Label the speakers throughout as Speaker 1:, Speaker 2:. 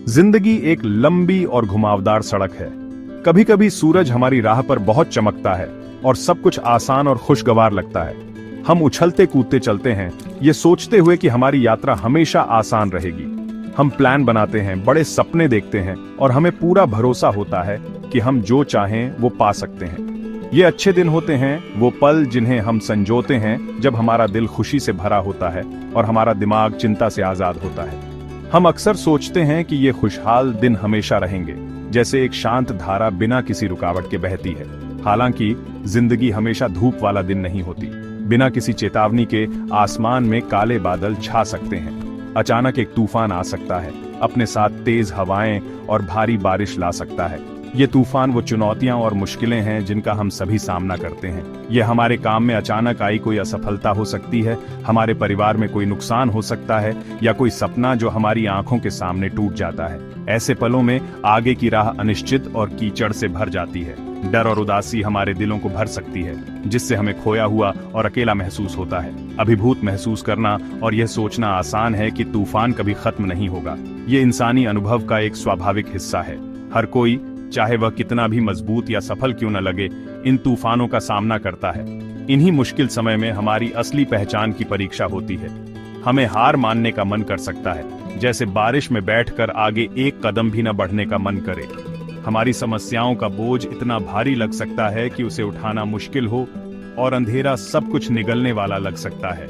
Speaker 1: जिंदगी एक लंबी और घुमावदार सड़क है। कभी कभी सूरज हमारी राह पर बहुत चमकता है और सब कुछ आसान और खुशगवार लगता है। हम उछलते कूदते चलते हैं, ये सोचते हुए कि हमारी यात्रा हमेशा आसान रहेगी। हम प्लान बनाते हैं, बड़े सपने देखते हैं और हमें पूरा भरोसा होता है कि हम जो चाहें वो पा सकते हैं। ये अच्छे दिन होते हैं, वो पल जिन्हें हम संजोते हैं जब हमारा दिल खुशी से भरा होता है और हमारा दिमाग चिंता से आजाद होता है। हम अक्सर सोचते हैं कि ये खुशहाल दिन हमेशा रहेंगे, जैसे एक शांत धारा बिना किसी रुकावट के बहती है। हालांकि जिंदगी हमेशा धूप वाला दिन नहीं होती। बिना किसी चेतावनी के आसमान में काले बादल छा सकते हैं। अचानक एक तूफान आ सकता है, अपने साथ तेज हवाएं और भारी बारिश ला सकता है। ये तूफान वो चुनौतियां और मुश्किलें हैं जिनका हम सभी सामना करते हैं। ये हमारे काम में अचानक आई कोई असफलता हो सकती है, हमारे परिवार में कोई नुकसान हो सकता है या कोई सपना जो हमारी आंखों के सामने टूट जाता है। ऐसे पलों में आगे की राह अनिश्चित और कीचड़ से भर जाती है। डर और उदासी हमारे दिलों को भर सकती है, जिससे हमें खोया हुआ और अकेला महसूस होता है। अभिभूत महसूस करना और यह सोचना आसान है कि तूफान कभी खत्म नहीं होगा। ये इंसानी अनुभव का एक स्वाभाविक हिस्सा है। हर कोई, चाहे वह कितना भी मजबूत या सफल क्यों न लगे, इन तूफानों का सामना करता है। इन्हीं मुश्किल समय में हमारी असली पहचान की परीक्षा होती है। हमें हार मानने का मन कर सकता है, जैसे बारिश में बैठकर आगे एक कदम भी न बढ़ने का मन करे। हमारी समस्याओं का बोझ इतना भारी लग सकता है कि उसे उठाना मुश्किल हो और अंधेरा सब कुछ निगलने वाला लग सकता है।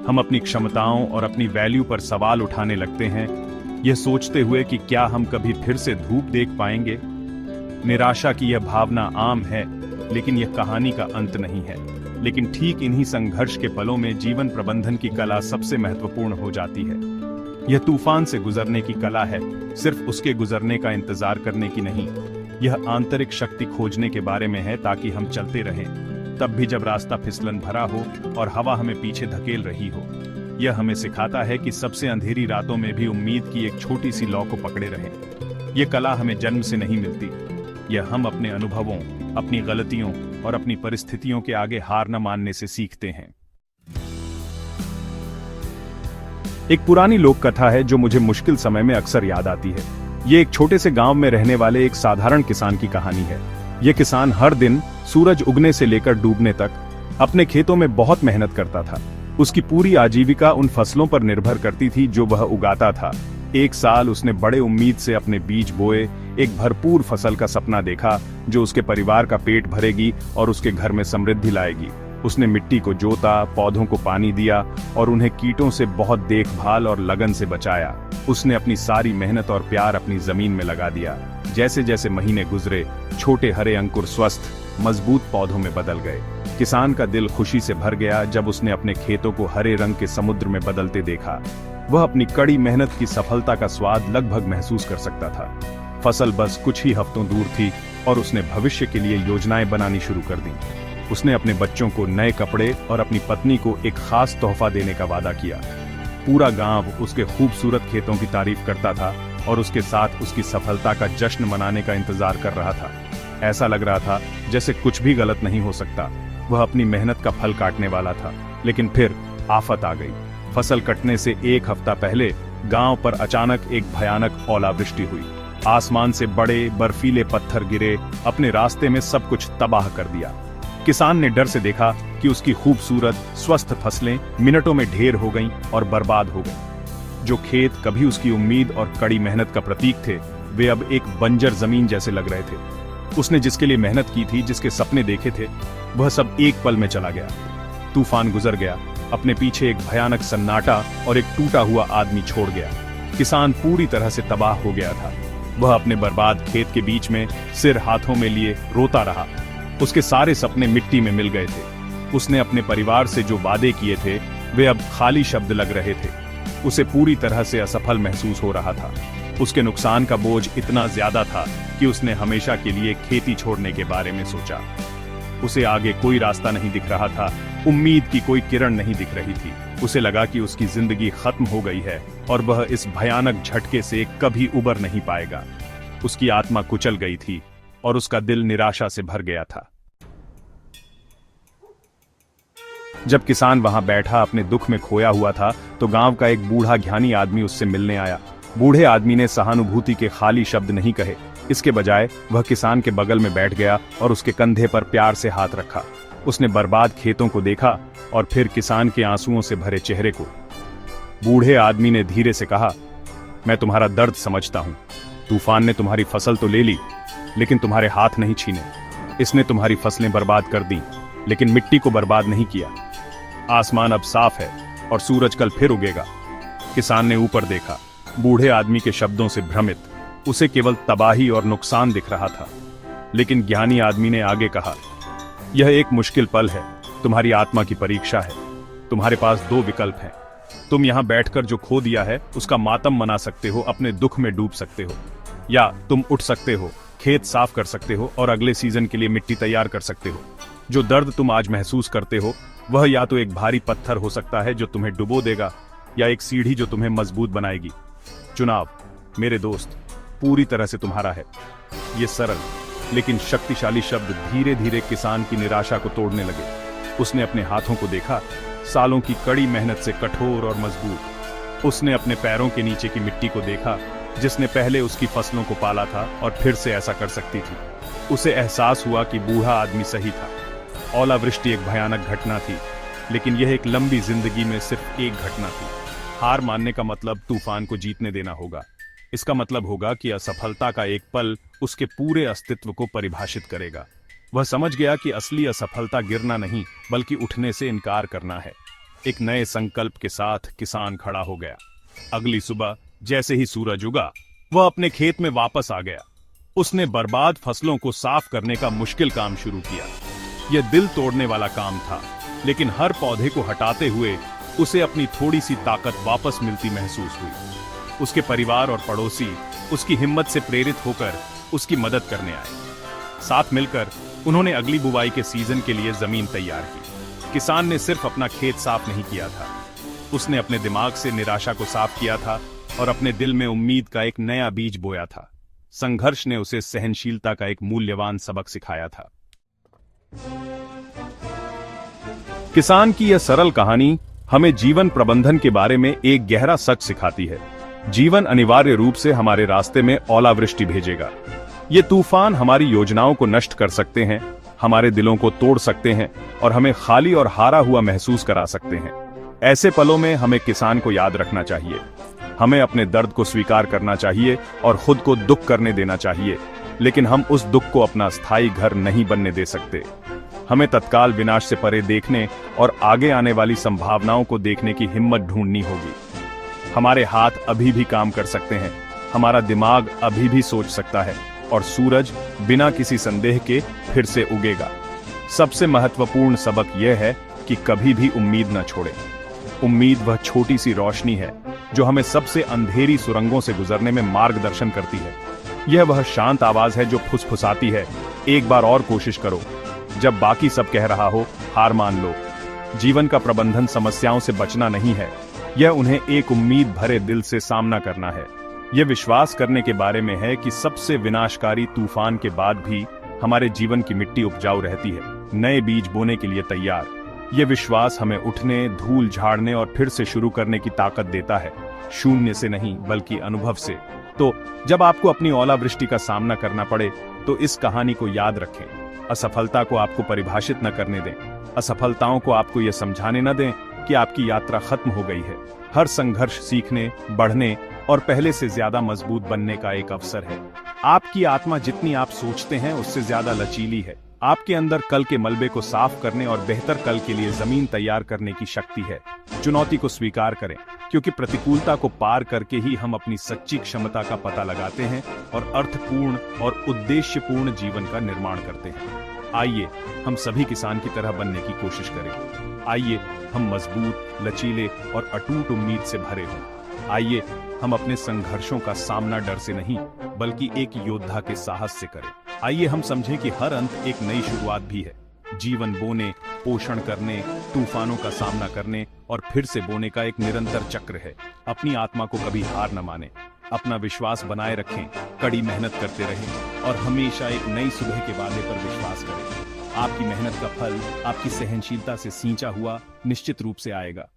Speaker 1: हम अपनी क्षमताओं और अपनी वैल्यू पर सवाल उठाने लगते हैं, यह सोचते हुए कि क्या हम कभी फिर से धूप देख पाएंगे। निराशा की यह भावना आम है, लेकिन यह कहानी का अंत नहीं है। लेकिन ठीक इन्हीं संघर्ष के पलों में जीवन प्रबंधन की कला सबसे महत्वपूर्ण हो जाती है। यह तूफान से गुजरने की कला है, सिर्फ उसके गुजरने का इंतजार करने की नहीं। यह आंतरिक शक्ति खोजने के बारे में है, ताकि हम चलते रहें, तब भी जब रास्ता फिसलन भरा हो और हवा हमें पीछे धकेल रही हो। यह हमें सिखाता है कि सबसे अंधेरी रातों में भी उम्मीद की एक छोटी सी लौ को पकड़े रहें। यह कला हमें जन्म से नहीं मिलती। यह हम अपने अनुभवों, अपनी गलतियों और अपनी परिस्थितियों के आगे हार न मानने से सीखते हैं। एक पुरानी लोक कथा है जो मुझे मुश्किल समय में अक्सर याद आती है। ये एक छोटे से गांव में रहने वाले एक साधारण किसान की कहानी है। यह किसान हर दिन सूरज उगने से लेकर डूबने तक अपने खेतों में बहुत मेहनत करता था। उसकी पूरी आजीविका उन फसलों पर निर्भर करती थी जो वह उगाता था। एक साल उसने बड़े उम्मीद से अपने बीज बोए, एक भरपूर फसल का सपना देखा जो उसके परिवार का पेट भरेगी और उसके घर में समृद्धि लाएगी। उसने मिट्टी को जोता, पौधों को पानी दिया और उन्हें कीटों से बहुत देखभाल और लगन से बचाया। उसने अपनी सारी मेहनत और प्यार अपनी जमीन में लगा दिया। जैसे जैसे महीने गुजरे, छोटे हरे अंकुर स्वस्थ, मजबूत पौधों में बदल गए। किसान का दिल खुशी से भर गया जब उसने अपने खेतों को हरे रंग के समुद्र में बदलते देखा। वह अपनी कड़ी मेहनत की सफलता का स्वाद लगभग महसूस कर सकता था। फसल बस कुछ ही हफ्तों दूर थी और उसने भविष्य के लिए योजनाएं बनानी शुरू कर दी। उसने अपने बच्चों को नए कपड़े और अपनी पत्नी को एक खास तोहफा देने का वादा किया। पूरा गांव उसके खूबसूरत खेतों की तारीफ करता था और उसके साथ उसकी सफलता का जश्न मनाने का इंतजार कर रहा था। ऐसा लग रहा था जैसे कुछ भी गलत नहीं हो सकता। वह अपनी मेहनत का फल काटने वाला था, लेकिन फिर आफत आ गई। फसल कटने से एक हफ्ता पहले गांव पर अचानक एक भयानक ओलावृष्टि हुई। आसमान से बड़े बर्फीले पत्थर गिरे, अपने रास्ते में सब कुछ तबाह कर दिया। किसान ने डर से देखा कि उसकी खूबसूरत स्वस्थ फसलें मिनटों में ढेर हो गईं और बर्बाद हो गईं। जो खेत कभी उसकी उम्मीद और कड़ी मेहनत का प्रतीक थे, वे अब एक बंजर जमीन जैसे लग रहे थे। उसने जिसके लिए मेहनत की थी, जिसके सपने देखे थे, वह सब एक पल में चला गया। तूफान गुजर गया, अपने पीछे एक भयानक सन्नाटा और एक टूटा हुआ आदमी छोड़ गया। किसान पूरी तरह से तबाह हो गया था। वह अपने बर्बाद खेत के बीच में सिर हाथों में लिए रोता रहा। उसके सारे सपने मिट्टी में मिल गए थे। उसने अपने परिवार से जो वादे किए थे, वे अब खाली शब्द लग रहे थे। उसे पूरी तरह से असफल महसूस हो रहा था। उसके नुकसान का बोझ इतना ज्यादा था कि उसने हमेशा के लिए खेती छोड़ने के बारे में सोचा। उसे आगे कोई रास्ता नहीं दिख रहा था, उम्मीद की कोई किरण नहीं दिख रही थी। उसे लगा कि उसकी जिंदगी खत्म हो गई है और वह इस भयानक झटके से कभी उबर नहीं पाएगा। उसकी आत्मा कुचल गई थी और उसका दिल निराशा से भर गया था। जब किसान वहां बैठा अपने दुख में खोया हुआ था, तो गांव का एक बूढ़ा ज्ञानी आदमी उससे मिलने आया। बूढ़े आदमी ने सहानुभूति के खाली शब्द नहीं कहे, इसके बजाय वह किसान के बगल में बैठ गया और उसके कंधे पर प्यार से हाथ रखा। उसने बर्बाद खेतों को देखा और फिर किसान के आंसुओं से भरे चेहरे को। बूढ़े आदमी ने धीरे से कहा, मैं तुम्हारा दर्द समझता हूं। तूफान ने तुम्हारी फसल तो ले ली, लेकिन तुम्हारे हाथ नहीं छीने। इसने तुम्हारी फसलें बर्बाद कर दी, लेकिन मिट्टी को बर्बाद नहीं किया। आसमान अब साफ है और सूरज कल फिर उगेगा। किसान ने ऊपर देखा। बूढ़े आदमी के शब्दों से भ्रमित, उसे केवल तबाही और नुकसान दिख रहा था। लेकिन ज्ञानी आदमी ने आगे कहा, यह एक मुश्किल पल है, तुम्हारी आत्मा की परीक्षा है। तुम्हारे पास दो विकल्प हैं। तुम यहां बैठकर जो खो दिया है उसका मातम मना सकते हो, अपने दुख में डूब सकते हो, या तुम उठ सकते हो, खेत साफ कर सकते हो और अगले सीजन के लिए मिट्टी तैयार कर सकते हो। जो दर्द तुम आज महसूस करते हो वह या तो एक भारी पत्थर हो सकता है जो तुम्हें डुबो देगा, या एक सीढ़ी जो तुम्हें मजबूत बनाएगी। चुनाव, मेरे दोस्त, पूरी तरह से तुम्हारा है। ये सरल लेकिन शक्तिशाली शब्द धीरे धीरे किसान की निराशा को तोड़ने लगे। उसने अपने हाथों को देखा, सालों की कड़ी मेहनत से कठोर और मजबूत। उसने अपने पैरों के नीचे की मिट्टी को देखा, जिसने पहले उसकी फसलों को पाला था और फिर से ऐसा कर सकती थी। उसे एहसास हुआ कि बूढ़ा आदमी सही था। ओलावृष्टि एक भयानक घटना थी, लेकिन यह एक लंबी जिंदगी में सिर्फ एक घटना थी। हार मानने का मतलब तूफान को जीतने देना होगा। इसका मतलब होगा कि असफलता का एक पल उसके पूरे अस्तित्व को परिभाषित करेगा। वह समझ गया कि असली असफलता गिरना नहीं, बल्कि उठने से इनकार करना है। एक नए संकल्प के साथ किसान खड़ा हो गया। अगली सुबह जैसे ही सूरज उगा, वह अपने खेत में वापस आ गया। उसने बर्बाद फसलों को साफ करने का मुश्किल काम शुरू किया। यह दिल तोड़ने वाला काम था, लेकिन हर पौधे को हटाते हुए उसे अपनी थोड़ी सी ताकत वापस मिलती महसूस हुई। उसके परिवार और पड़ोसी उसकी हिम्मत से प्रेरित होकर उसकी मदद करने आए। साथ मिलकर उन्होंने अगली बुवाई के सीजन के लिए जमीन तैयार की। किसान ने सिर्फ अपना खेत साफ नहीं किया था, उसने अपने दिमाग से निराशा को साफ किया था और अपने दिल में उम्मीद का एक नया बीज बोया था। संघर्ष ने उसे सहनशीलता का एक मूल्यवान सबक सिखाया था। किसान की यह सरल कहानी हमें जीवन प्रबंधन के बारे में एक गहरा सच सिखाती है। जीवन अनिवार्य रूप से हमारे रास्ते में ओलावृष्टि भेजेगा। ये तूफान हमारी योजनाओं को नष्ट कर सकते हैं, हमारे दिलों को तोड़ सकते हैं और हमें खाली और हारा हुआ महसूस करा सकते हैं। ऐसे पलों में हमें किसान को याद रखना चाहिए। हमें अपने दर्द को स्वीकार करना चाहिए और खुद को दुख करने देना चाहिए, लेकिन हम उस दुख को अपना स्थायी घर नहीं बनने दे सकते। हमें तत्काल विनाश से परे देखने और आगे आने वाली संभावनाओं को देखने की हिम्मत ढूंढनी होगी। हमारे हाथ अभी भी काम कर सकते हैं, हमारा दिमाग अभी भी सोच सकता है और सूरज बिना किसी संदेह के फिर से उगेगा। सबसे महत्वपूर्ण सबक यह है कि कभी भी उम्मीद न छोड़ें। उम्मीद वह छोटी सी रोशनी है जो हमें सबसे अंधेरी सुरंगों से गुजरने में मार्गदर्शन करती है। यह वह शांत आवाज है जो फुसफुसाती है, एक बार और कोशिश करो, जब बाकी सब कह रहा हो हार मान लो। जीवन का प्रबंधन समस्याओं से बचना नहीं है, यह उन्हें एक उम्मीद भरे दिल से सामना करना है। यह विश्वास करने के बारे में है कि सबसे विनाशकारी तूफान के बाद भी हमारे जीवन की मिट्टी उपजाऊ रहती है, नए बीज बोने के लिए तैयार। यह विश्वास हमें उठने, धूल झाड़ने और फिर से शुरू करने की ताकत देता है, शून्य से नहीं बल्कि अनुभव से। तो जब आपको अपनी ओलावृष्टि का सामना करना पड़े तो इस कहानी को याद रखें। असफलता को आपको परिभाषित न करने दें। असफलताओं को आपको यह समझाने न दें कि आपकी यात्रा खत्म हो गई है। हर संघर्ष सीखने, बढ़ने और पहले से ज्यादा मजबूत बनने का एक अवसर है। आपकी आत्मा जितनी आप सोचते हैं उससे ज्यादा लचीली है। आपके अंदर कल के मलबे को साफ करने और बेहतर कल के लिए जमीन तैयार करने की शक्ति है। चुनौती को स्वीकार करें, क्योंकि प्रतिकूलता को पार करके ही हम अपनी सच्ची क्षमता का पता लगाते हैं और अर्थपूर्ण और उद्देश्यपूर्ण जीवन का निर्माण करते हैं। आइए हम सभी किसान की तरह बनने की कोशिश करें। आइए हम मजबूत, लचीले और अटूट उम्मीद से भरे हों। आइए हम अपने संघर्षों का सामना डर से नहीं बल्कि एक योद्धा के साहस से करें। आइए हम समझें कि हर अंत एक नई शुरुआत भी है। जीवन बोने, पोषण करने, तूफानों का सामना करने और फिर से बोने का एक निरंतर चक्र है। अपनी आत्मा को कभी हार न माने, अपना विश्वास बनाए रखें, कड़ी मेहनत करते रहें और हमेशा एक नई सुबह के वादे पर विश्वास करें। आपकी मेहनत का फल आपकी सहनशीलता से सींचा हुआ निश्चित रूप से आएगा।